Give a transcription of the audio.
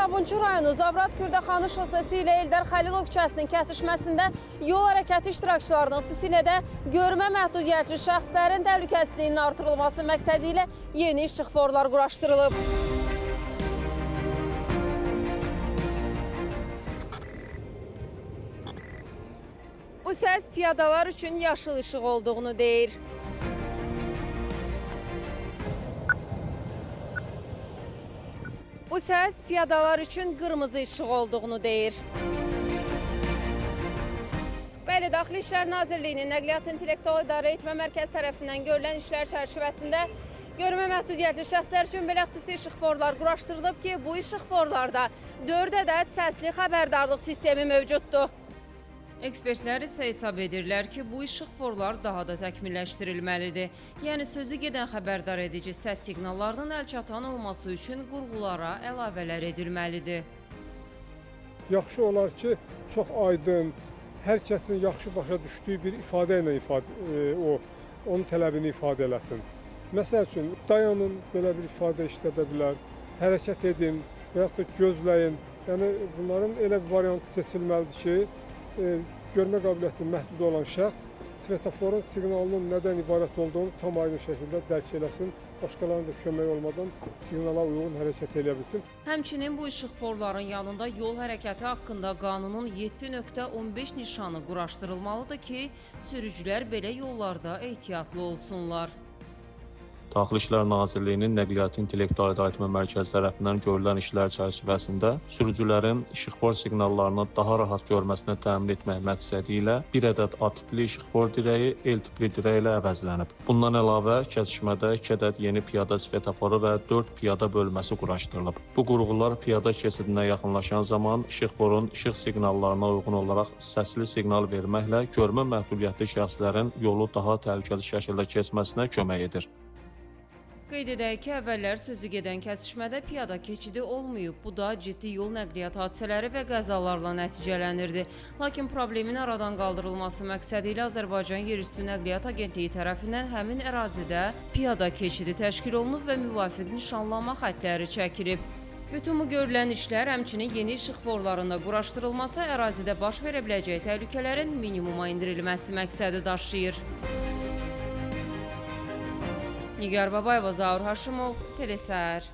Sabunçu rayonu Zabrat Kürdəxanı şosesi ilə Eldar Xəlilov küçəsinin kəsişməsində yol hərəkəti iştirakçılarının, xüsusilə də görmə məhdudiyyətli şəxslərin təhlükəsizliyinin artırılması məqsədi ilə yeni işıqforlar quraşdırılıb. Bu səs piyadalar üçün yaşıl işıq olduğunu deyir. Bu səs piyadalar üçün qırmızı işıq olduğunu deyir. Bəli, Daxili İşlər Nazirliyinin Nəqliyyat İntellektual İdarə Etmə Mərkəzi tərəfindən görülən işlər çərçivəsində görmə məhdudiyyətli şəxslər üçün belə xüsusi işıqforlar quraşdırılıb ki, bu işıqforlarda 4 ədəd səsli xəbərdarlıq sistemi mövcuddur. Ekspertlər isə hesab edirlər ki, bu işıqforlar daha da təkmilləşdirilməlidir. Yəni sözü gedən xəbərdar edici səs siqnallarının əlçatan olması üçün qurğulara əlavələr edilməlidir. Yaxşı olar ki, çox aydın, hər kəsin yaxşı başa düşdüyü bir ifadə ilə onun tələbini ifadə eləsin. Məsəl üçün, dayanın, belə bir ifadə işlədə bilər, hərəkət edin və yaxud da gözləyin. Yəni bunların elə bir variantı seçilməlidir ki, görmə qabiliyyəti məhdud olan şəxs svetoforun siqnalının nədən ibarət olduğunu tam aydın şəkildə dərk eləsin, başqalarının da kömək olmadan siqnala uyğun hərəkət edə bilsin. Həmçinin bu işıqforların yanında yol hərəkəti haqqında qanunun 7.15 nişanı quraşdırılmalıdır ki, sürücülər belə yollarda ehtiyatlı olsunlar. Daxili İşlər Nazirliyinin Nəqliyyat İntellektual İdarə Etmə Mərkəzi tərəfindən görülən işlər çərçivəsində sürücülərin işıqfor siqnallarını daha rahat görməsinə təmin etmək məqsədi ilə bir ədəd A tipli işıqfor dirəyi L tipli dirək ilə əvəzlənib. Bundan əlavə, kəsişmədə 2 ədəd yeni piyada svetoforu və 4 piyada bölməsi quraşdırılıb. Bu qurğular piyada keçidinə yaxınlaşan zaman işıqforun işıq siqnallarına uyğun olaraq səsli siqnal verməklə görmə məhdudiyyətli şəxslərin yolu daha təhlükəli şəkildə keçməsinə kömək edir. Qeyd edək ki, əvvəllər sözü gedən kəsişmədə piyada keçidi olmayıb. Bu da ciddi yol nəqliyyat hadisələri və qəzalarla nəticələnirdi. Lakin problemin aradan qaldırılması məqsədi ilə Azərbaycan Yerüstü Nəqliyyat Agentliyi tərəfindən həmin ərazidə piyada keçidi təşkil olunub və müvafiq nişanlama xəttləri çəkilib. Bütün bu görülən işlər həmçinin yeni işıqforlarında quraşdırılması ərazidə baş verə biləcək təhlükələrin minimuma endirilməsi məqsədi daşıyır. Nigar Babayeva, Zaur Haşimov, Telesər.